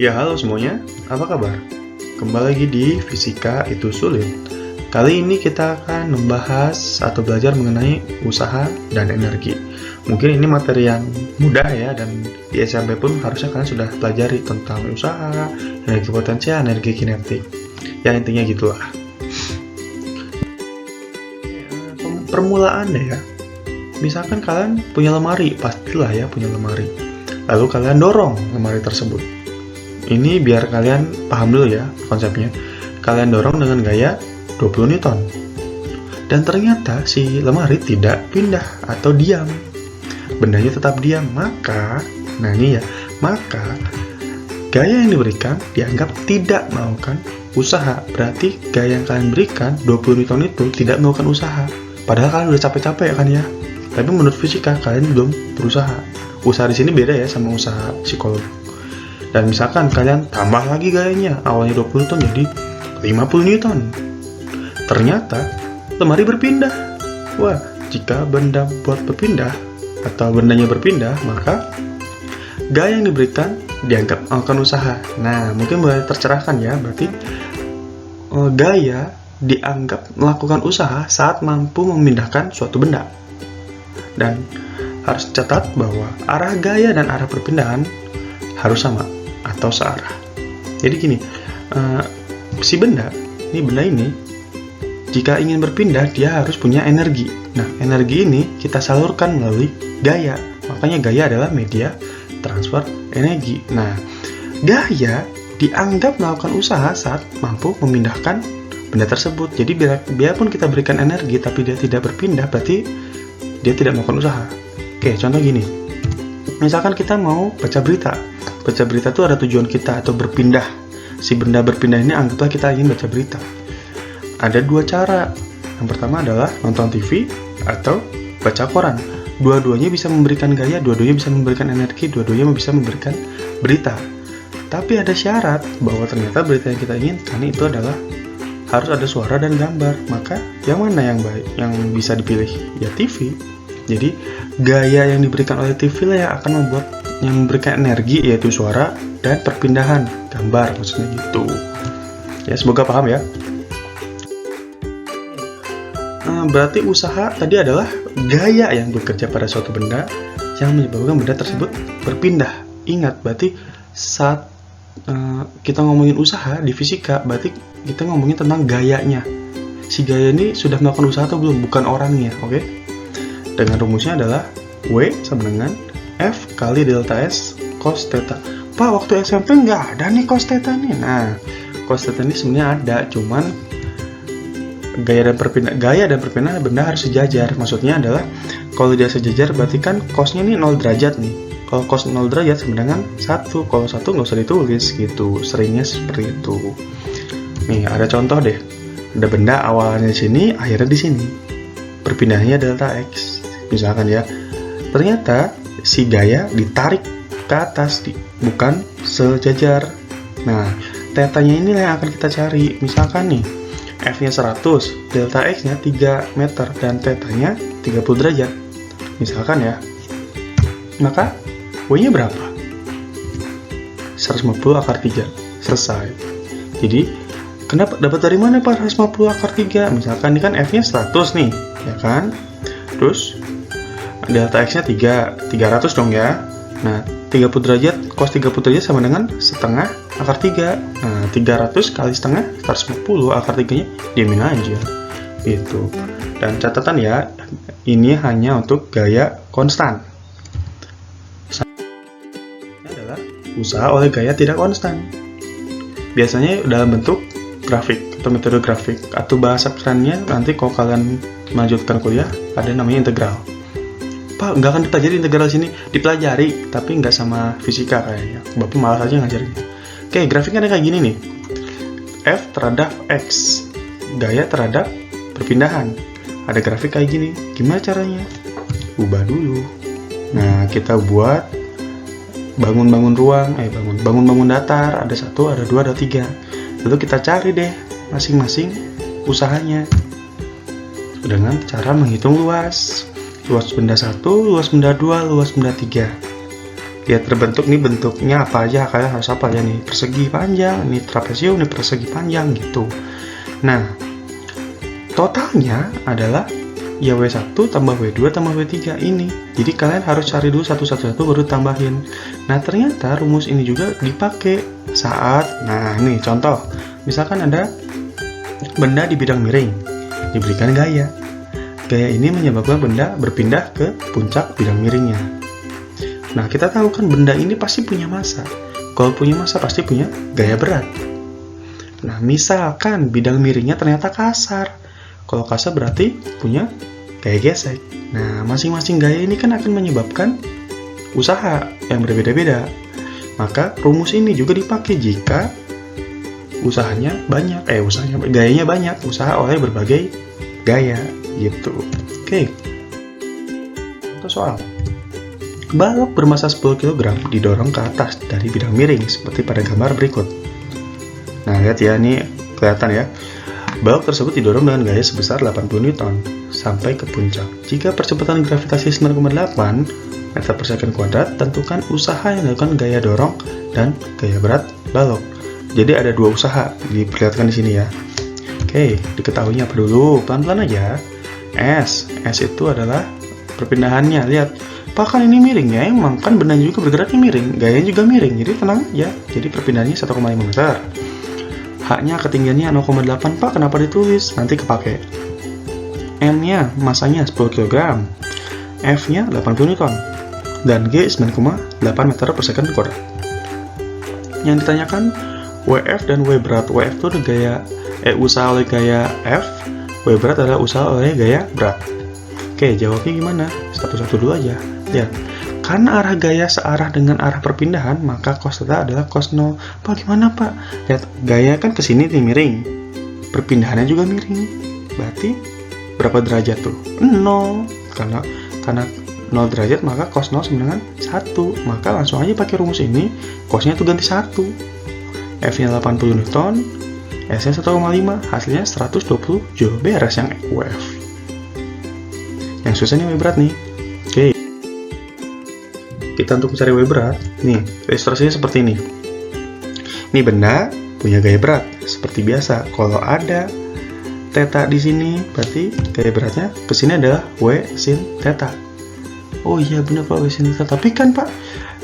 Ya halo semuanya, apa kabar? Kembali lagi di Fisika Itu Sulit. Kali ini kita akan membahas atau belajar mengenai usaha dan energi. Mungkin ini materi yang mudah ya, dan di SMP pun harusnya kalian sudah pelajari tentang usaha, energi potensial, energi kinetik. Ya intinya gitulah. Permulaannya ya, misalkan kalian punya lemari, pastilah ya punya lemari. Lalu kalian dorong lemari tersebut. Ini biar kalian paham dulu ya konsepnya. Kalian dorong dengan gaya 20 Newton. Dan ternyata si lemari tidak pindah atau diam. Bendanya tetap diam. Maka gaya yang diberikan dianggap tidak melakukan usaha. Berarti gaya yang kalian berikan 20 Newton itu tidak melakukan usaha. Padahal kalian udah capek-capek kan ya. Tapi menurut fisika kalian belum berusaha. Usaha di sini beda ya sama usaha psikolog. Dan misalkan kalian tambah lagi gayanya, awalnya 20 Newton jadi 50 Newton. Ternyata lemari berpindah. Wah, jika benda buat berpindah atau bendanya berpindah, maka gaya yang diberikan dianggap melakukan usaha. Nah, mungkin mulai tercerahkan ya, berarti gaya dianggap melakukan usaha saat mampu memindahkan suatu benda. Dan harus catat bahwa arah gaya dan arah perpindahan harus sama atau searah. Jadi gini, si benda ini jika ingin berpindah dia harus punya energi. Nah, energi ini kita salurkan melalui gaya. Makanya gaya adalah media transfer energi. Nah, gaya dianggap melakukan usaha saat mampu memindahkan benda tersebut. Jadi biarpun kita berikan energi tapi dia tidak berpindah, berarti dia tidak melakukan usaha. Oke, contoh gini. Misalkan kita mau baca berita. Baca berita itu ada tujuan kita atau berpindah. Si benda berpindah ini anggaplah kita ingin baca berita. Ada dua cara. Yang pertama adalah nonton TV atau baca koran. Dua-duanya bisa memberikan gaya, dua-duanya bisa memberikan energi, dua-duanya bisa memberikan berita. Tapi ada syarat bahwa ternyata berita yang kita inginkan itu adalah harus ada suara dan gambar. Maka yang mana yang baik, yang bisa dipilih? Ya TV. Jadi gaya yang diberikan oleh TV lah yang akan membuat yang memberikan energi, yaitu suara dan perpindahan gambar, maksudnya gitu. Ya, semoga paham ya. Berarti usaha tadi adalah gaya yang bekerja pada suatu benda yang menyebabkan benda tersebut berpindah. Ingat, berarti saat kita ngomongin usaha di fisika, berarti kita ngomongin tentang gayanya. Si gaya ini sudah melakukan usaha atau belum, bukan orangnya, oke? Dengan rumusnya adalah W sama dengan F kali delta S cos theta. Pak, waktu SMP nggak ada nih cos theta nih. Nah, cos theta ini sebenarnya ada, cuman gaya dan perpindahan benda harus sejajar. Maksudnya adalah kalau dia sejajar berarti kan cosnya ini 0 derajat nih. Kalau cos 0 derajat sama dengan 1. Kalau 1 nggak usah ditulis gitu. Seringnya seperti itu. Nih, ada contoh deh. Ada benda awalnya di sini, akhirnya di sini. Perpindahannya delta X. Misalkan ya, ternyata si gaya ditarik ke atas, bukan sejajar. Nah, tetanya ini yang akan kita cari. Misalkan nih, F-nya 100, delta X-nya 3 meter, dan tetanya 30 derajat. Misalkan ya. Maka, W-nya berapa? 150 akar 3. Selesai. Jadi, kenapa dapat dari mana Pak 150 akar 3? Misalkan ini kan F-nya 100 nih, ya kan? Terus delta X-nya 300 dong ya. Nah, 30 derajat, cos 30 derajat sama dengan setengah akar 3. Nah, 300 kali setengah, 150 akar 3-nya diamin aja. Gitu. Dan catatan ya, ini hanya untuk gaya konstan. Ini adalah usaha oleh gaya tidak konstan. Biasanya dalam bentuk grafik atau metode grafik, atau bahasa kerennya nanti kalau kalian melanjutkan kuliah ada namanya integral. Pak, nggak akan dipelajari integral sini, dipelajari tapi nggak sama fisika kayaknya. Bapak malas aja ngajarin. Oke, grafiknya ada kayak gini nih. F terhadap X, gaya terhadap perpindahan. Ada grafik kayak gini. Gimana caranya? Ubah dulu. Nah, kita buat bangun ruang, bangun datar. Ada 1, ada 2, ada 3. Lalu kita cari deh masing-masing usahanya dengan cara menghitung luas benda 1, luas benda 2, luas benda 3. ya terbentuk nih, bentuknya apa aja, kalian harus apa ya nih, persegi panjang, nih trapesium, nih persegi panjang gitu. Nah, totalnya adalah ya W1 tambah W2 tambah W3 ini. Jadi kalian harus cari dulu satu-satu baru tambahin. Nah, ternyata rumus ini juga dipakai saat, nah nih contoh, misalkan ada benda di bidang miring, diberikan gaya. Gaya ini menyebabkan benda berpindah ke puncak bidang miringnya. Nah, kita tahu kan benda ini pasti punya massa. Kalau punya massa pasti punya gaya berat. Nah, misalkan bidang miringnya ternyata kasar. Kalau kasar berarti punya gaya gesek. Nah, masing-masing gaya ini kan akan menyebabkan usaha yang berbeda-beda. Maka rumus ini juga dipakai jika gayanya banyak, usaha oleh berbagai gaya gitu. Oke. Contoh soal. Balok bermasa 10 kg didorong ke atas dari bidang miring seperti pada gambar berikut. Nah, lihat ya, ini kelihatan ya. Balok tersebut didorong dengan gaya sebesar 80 Newton sampai ke puncak. Jika percepatan gravitasi 9,8 meter per second kuadrat, tentukan usaha yang dilakukan gaya dorong dan gaya berat balok. Jadi ada dua usaha diperlihatkan di sini ya. Oke, diketahuinya apa dulu? Pelan-pelan aja. S itu adalah perpindahannya. Lihat, Pak kan ini miring ya, emang kan bendanya juga bergeraknya miring, gayanya juga miring, jadi tenang aja. Jadi perpindahannya 1,5 meter. H-nya ketinggiannya 0,8, Pak kenapa ditulis? Nanti kepake. M-nya masanya 10 kg, F-nya 80 Newton, dan G 9,8 meter per second kuadrat. Yang ditanyakan WF dan W berat. WF itu gaya usaha oleh gaya F, W berat adalah usaha oleh gaya berat. Oke, jawabnya gimana? Satu-satu dulu aja. Lihat, karena arah gaya searah dengan arah perpindahan, maka cos theta adalah cos 0. Pak, gimana Pak? Lihat, gaya kan ke sini nih miring, perpindahannya juga miring. Berarti berapa derajat tuh? 0. Karena 0 derajat, maka cos 0 sama dengan 1. Maka langsung aja pakai rumus ini, cosnya tuh ganti 1. F-nya 80 Newton, S-nya 1,5, hasilnya 120 Joule. Beres yang WF. Yang susah nih W berat nih. Oke. Kita untuk mencari W berat, nih, ilustrasinya seperti ini. Ini benda punya gaya berat seperti biasa. Kalau ada theta di sini, berarti gaya beratnya ke sini adalah W sin theta. Oh iya benar Pak, W sin theta. Tapi kan Pak,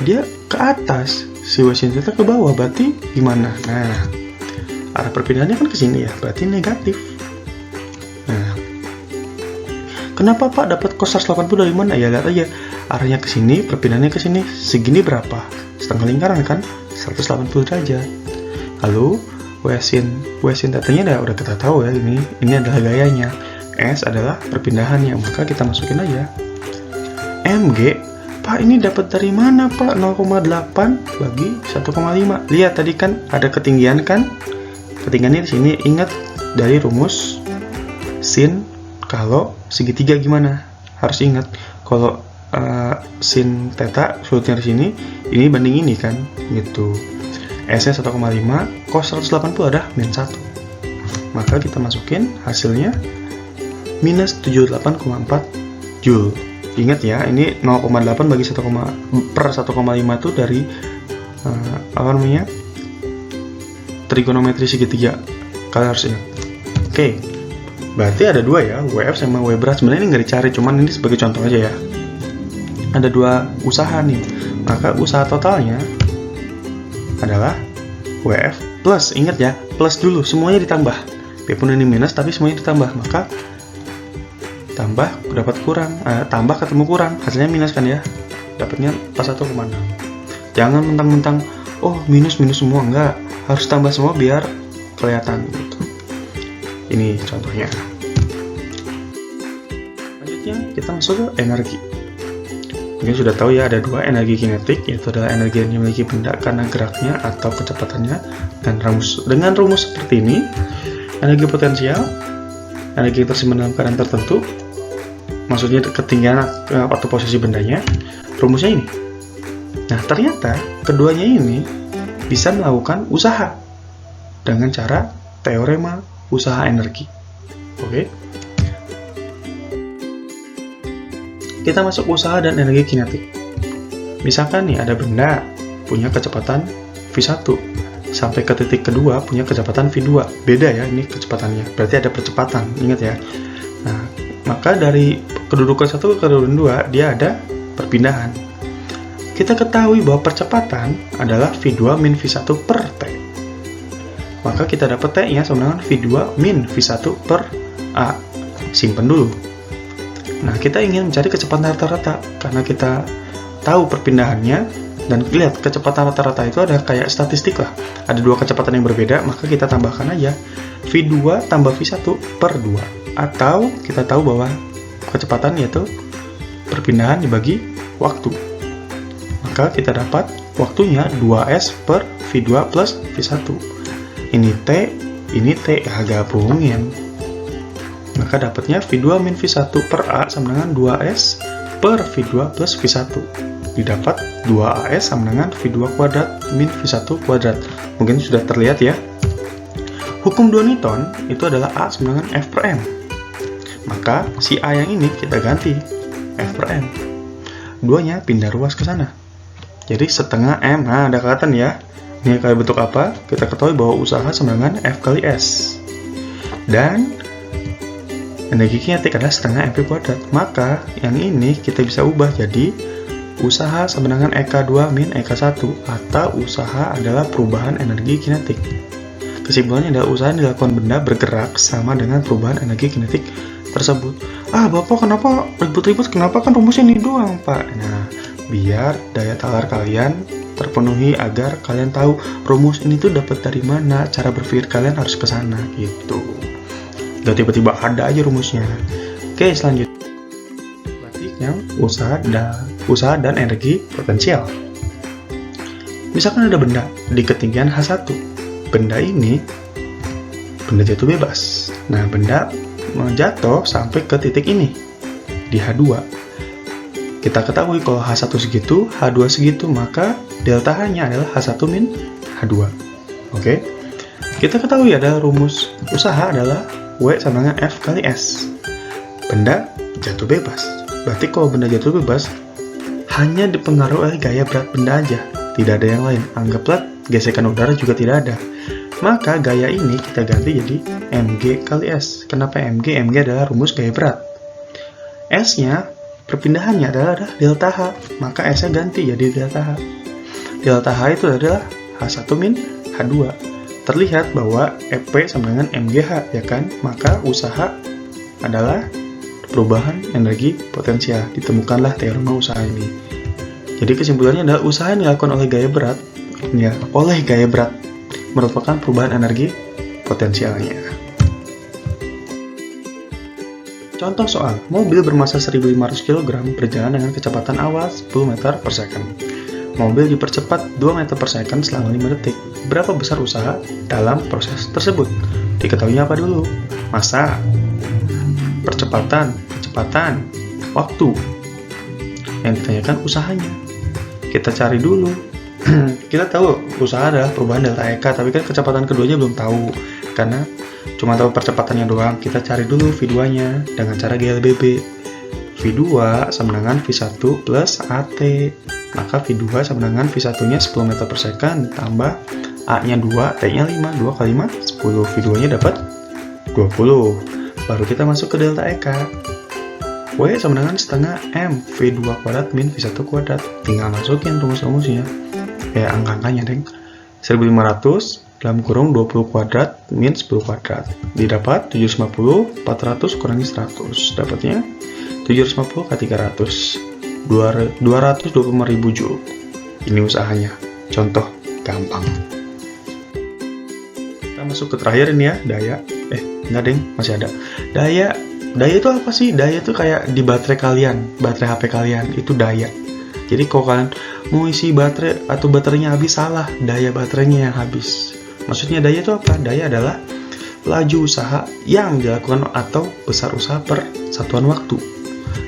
dia ke atas, si W sin theta ke bawah, berarti gimana? Nah, arah perpindahannya kan ke sini ya, berarti negatif. Nah, kenapa Pak dapat cos 180 dari mana? Ya lihat aja, arahnya ke sini, perpindahannya ke sini, segini berapa? Setengah lingkaran kan, 180 derajat. Lalu W sin tetanya udah kita tahu ya, ini adalah gayanya. S adalah perpindahannya, maka kita masukin aja. MG, Pak ini dapat dari mana Pak? 0,8 bagi 1,5. Lihat tadi kan ada ketinggian kan? Ketinggiannya di sini. Ingat dari rumus sin kalau segitiga gimana? Harus ingat kalau sin theta sudutnya di sini, ini banding ini kan, gitu. S-nya 1,5, cos 180 ada min 1. Maka kita masukin hasilnya minus 78,4 Joule. Ingat ya, ini 0,8 bagi 1, per 1,5 itu dari trigonometri segitiga. Kalian harus ingat. Oke, berarti ada dua ya, WF sama W berat. Sebenarnya ini nggak dicari, cuman ini sebagai contoh aja ya. Ada dua usaha nih, maka usaha totalnya adalah WF plus. Ingat ya, plus dulu, semuanya ditambah. Walaupun ini minus, tapi semuanya ditambah, maka tambah dapat kurang, tambah ketemu kurang, hasilnya minus kan ya, dapatnya pas 1,6. Jangan mentang-mentang oh minus semua, enggak, harus tambah semua biar kelihatan gitu. Ini contohnya. Selanjutnya kita masuk ke energi. Mungkin sudah tahu ya, ada dua energi kinetik, yaitu adalah energi yang dimiliki benda karena geraknya atau kecepatannya, dan dengan rumus seperti ini. Energi potensial, energi yang tersimpan dalam keadaan tertentu, maksudnya ketinggian atau posisi bendanya, rumusnya ini. Nah, ternyata keduanya ini bisa melakukan usaha dengan cara teorema usaha energi. Oke. Kita masuk usaha dan energi kinetik. Misalkan nih ada benda punya kecepatan V1 sampai ke titik kedua punya kecepatan V2. Beda ya ini kecepatannya, berarti ada percepatan, ingat ya. Nah, maka dari kedudukan 1 ke kedudukan 2 dia ada perpindahan. Kita ketahui bahwa percepatan adalah V2 min V1 per T. Maka kita dapat T-nya sama dengan V2 min V1 per A. Simpen dulu. Nah, kita ingin mencari kecepatan rata-rata karena kita tahu perpindahannya, dan lihat kecepatan rata-rata itu ada kayak statistik lah. Ada dua kecepatan yang berbeda, maka kita tambahkan aja V2 tambah V1 per 2. Atau kita tahu bahwa kecepatan yaitu perpindahan dibagi waktu. Maka kita dapat waktunya 2S per V2 plus V1. Ini T, ini T, gabungin. Maka dapatnya V2 min V1 per A sama dengan 2S per V2 plus V1. Didapat 2AS sama dengan V2 kuadrat min V1 kuadrat. Mungkin sudah terlihat ya. Hukum 2 Newton itu adalah A sama dengan F per M. Maka si A yang ini kita ganti F per M. Duanya pindah ruas ke sana. Jadi setengah M. Nah, ada kelihatan ya. Ini kayak bentuk apa? Kita ketahui bahwa usaha sama dengan F kali S. Dan energi kinetik adalah setengah mv kuadrat. Maka yang ini kita bisa ubah jadi usaha sama dengan EK2 min EK1, atau usaha adalah perubahan energi kinetik. Kesimpulannya adalah usaha yang dilakukan benda bergerak sama dengan perubahan energi kinetik tersebut. Bapak kenapa ribut-ribut? Kenapa kan rumusnya ini doang, Pak? Nah, biar daya talar kalian terpenuhi agar kalian tahu rumus ini tuh dapat dari mana, cara berpikir kalian harus ke sana gitu. Gak tiba-tiba ada aja rumusnya. Oke, selanjutnya yang usaha dan energi potensial. Misalkan ada benda di ketinggian H1. Benda ini benda jatuh bebas. Nah, benda jatuh sampai ke titik ini di H2. Kita ketahui kalau H1 segitu, H2 segitu, maka delta H-nya adalah H1 min H2. Oke. Kita ketahui ada rumus usaha adalah W sama dengan F kali S. Benda jatuh bebas. Berarti kalau benda jatuh bebas hanya dipengaruhi oleh gaya berat benda aja, tidak ada yang lain. Anggaplah gesekan udara juga tidak ada. Maka gaya ini kita ganti jadi mg kali S. Kenapa mg? Mg adalah rumus gaya berat. S-nya perpindahannya adalah delta H, maka S-nya ganti jadi delta H. Delta H itu adalah H1 min H2. Terlihat bahwa EP sama dengan mgh, ya kan? Maka usaha adalah perubahan energi potensial. Ditemukanlah teorema usaha ini. Jadi kesimpulannya adalah usaha yang dilakukan oleh gaya berat, merupakan perubahan energi potensialnya. Contoh soal, mobil bermasa 1500 kg berjalan dengan kecepatan awal 10 meter per second. Mobil dipercepat 2 meter per second selama 5 detik. Berapa besar usaha dalam proses tersebut? Diketahuinya apa dulu? Masa, percepatan, waktu. Yang ditanyakan usahanya. Kita cari dulu. Kita tahu usaha adalah perubahan delta EK, tapi kan kecepatan keduanya belum tahu. Karena cuma tahu percepatannya doang. Kita cari dulu V2-nya dengan cara GLBB. V2 sama dengan V1 plus AT. Maka V2 sama dengan V1-nya 10 meter per second tambah A-nya 2, T-nya 5. 2 kali 5, 10. V2-nya dapat 20. Baru kita masuk ke delta EK. W sama dengan setengah M V2 kuadrat min V1 kuadrat. Tinggal masukin rumus-rumusnya. Angka-angkanya, deng. 1500 dalam kurung 20 kuadrat min 10 kuadrat. Didapat 750, 400 kurangi 100. Dapatnya 750 ke 300. 225.000 joule. Ini usahanya. Contoh gampang. Kita masuk ke terakhir ini ya, daya. Enggak, deng, masih ada. Daya itu apa sih? Daya itu kayak di baterai kalian, baterai HP kalian, itu daya. Jadi kalau kalian mau isi baterai atau baterainya habis, salah, daya baterainya yang habis. Maksudnya daya itu apa? Daya adalah laju usaha yang dilakukan atau besar usaha per satuan waktu.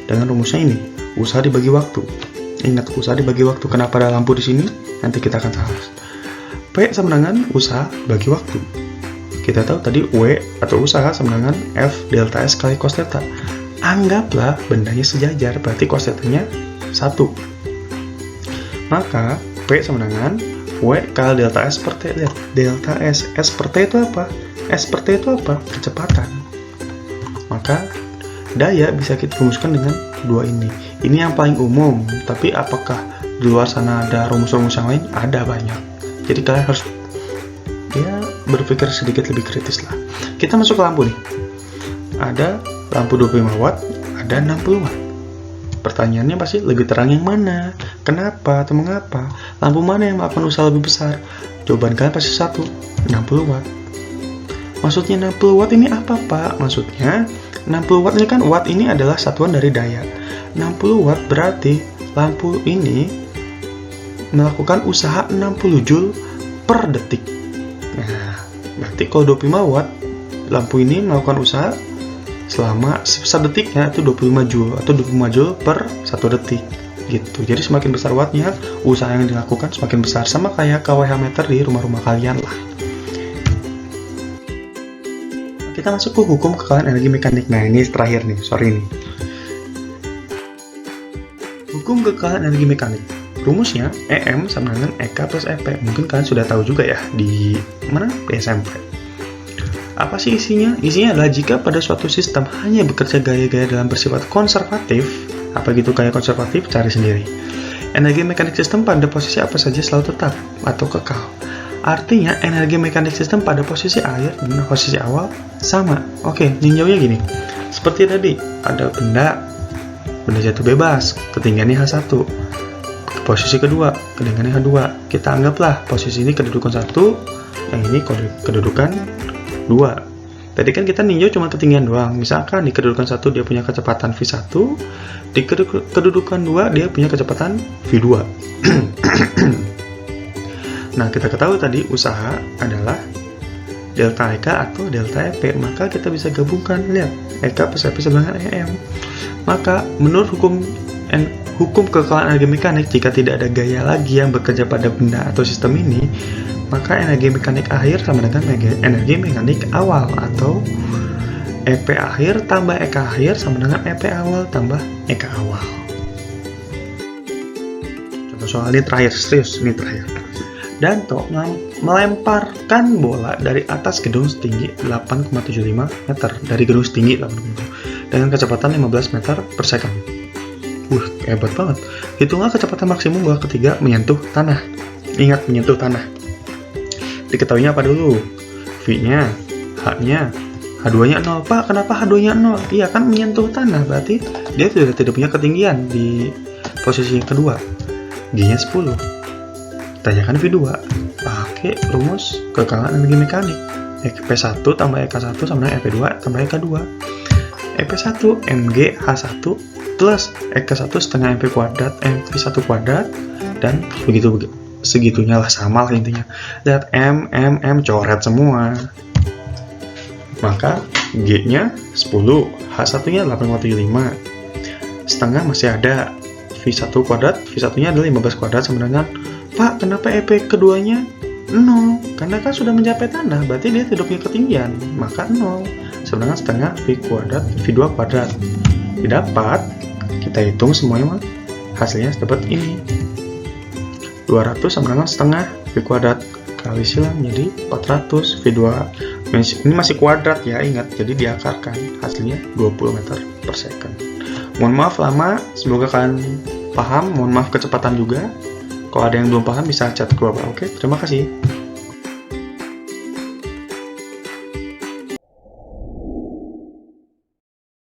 Dengan rumusnya ini, usaha dibagi waktu. Ingat, usaha dibagi waktu. Kenapa ada lampu di sini? Nanti kita akan bahas. P sama dengan usaha bagi waktu. Kita tahu tadi W atau usaha sama dengan F delta S kali cos theta. Anggaplah bendanya sejajar, berarti cos theta-nya 1. Maka P sama dengan W kali delta S per T. Lihat, delta S. S per T itu apa? S per T itu apa? Kecepatan. Maka daya bisa kita rumuskan dengan dua ini. Ini yang paling umum, tapi apakah di luar sana ada rumus-rumus yang lain? Ada banyak. Jadi kalian harus berpikir sedikit lebih kritis lah. Kita masuk ke lampu nih. Ada lampu 25 watt, ada 60 watt. Pertanyaannya pasti lebih terang yang mana? Kenapa atau mengapa? Lampu mana yang melakukan usaha lebih besar? Jawaban kalian pasti satu, 60 watt. Maksudnya 60 watt ini apa, Pak? Maksudnya 60 watt ini kan, watt ini adalah satuan dari daya. 60 watt berarti lampu ini melakukan usaha 60 joule per detik. Nah, berarti kalau 25 watt, lampu ini melakukan usaha selama sedetiknya itu 25 joule atau 25 joule per 1 detik gitu. Jadi semakin besar wattnya, usaha yang dilakukan semakin besar, sama kayak kWh meter di rumah-rumah kalian lah. Kita masuk ke hukum kekalahan energi mekanik. Nah, ini terakhir nih, sorry nih. Hukum kekalahan energi mekanik. Rumusnya EM sama dengan EK plus EP. Mungkin kalian sudah tahu juga ya di mana? Di SMP. Apa sih isinya? Isinya adalah jika pada suatu sistem hanya bekerja gaya-gaya dalam bersifat konservatif, apa gitu kayak konservatif, cari sendiri. Energi mekanik sistem pada posisi apa saja selalu tetap atau kekal. Artinya energi mekanik sistem pada posisi akhir dan posisi awal sama. Oke, ninjaunya gini. Seperti tadi, ada benda jatuh bebas, ketinggiannya H1. Posisi kedua, ketinggiannya H2. Kita anggaplah posisi ini kedudukan 1, yang ini kedudukan 2. Tadi kan kita ninjau cuma ketinggian doang. Misalkan di kedudukan 1 dia punya kecepatan V1, di kedudukan 2 dia punya kecepatan V2. Nah, kita ketahui tadi usaha adalah delta EK atau delta EP. Maka kita bisa gabungkan, lihat, EK plus EP sama dengan EM. Maka menurut hukum kekalahan energi mekanik, jika tidak ada gaya lagi yang bekerja pada benda atau sistem ini, maka energi mekanik akhir sama dengan energi mekanik awal, atau EP akhir tambah EK akhir sama dengan EP awal tambah EK awal. Contoh soal ini terakhir, serius, ini terakhir. Danto melemparkan bola dari atas gedung setinggi 8,75 meter, dari gedung setinggi 8,75 dengan kecepatan 15 meter per second. Hebat banget. Hitunglah kecepatan maksimum bola ketiga menyentuh tanah. Ingat, menyentuh tanah. Diketahuinya apa dulu? V-nya, H-nya, H2-nya 0. Pak, kenapa H2-nya 0? Iya kan menyentuh tanah, berarti dia sudah tidak punya ketinggian di posisi yang kedua. G-nya 10. Tanyakan V2. Pakai rumus kekalahan energi mekanik. EP1 tambah EK1 sama dengan EP2 tambah EK2. EP1 Mg H1 plus EK1 setengah MP kuadrat MP1 kuadrat, dan begitu segitunya lah, sama lah intinya. Lihat M coret semua. Maka G-nya 10, H1-nya 8,75. Setengah masih ada. V1 kuadrat, V1-nya adalah 15 kuadrat sama dengan, Pak, kenapa EP keduanya 0? Karena kan sudah mencapai tanah, berarti dia tidak punya ketinggian, maka 0. Sebenarnya setengah V kuadrat, V2 kuadrat. Didapat, kita hitung semuanya, hasilnya dapat ini. 200 sama dengan setengah V kuadrat kali silang menjadi 400 V2. Ini masih kuadrat ya, ingat, jadi diakarkan, hasilnya 20 meter per second. Mohon maaf lama, semoga kalian paham. Mohon maaf kecepatan juga. Kalau ada yang belum paham bisa chat ke bawah. Oke, terima kasih.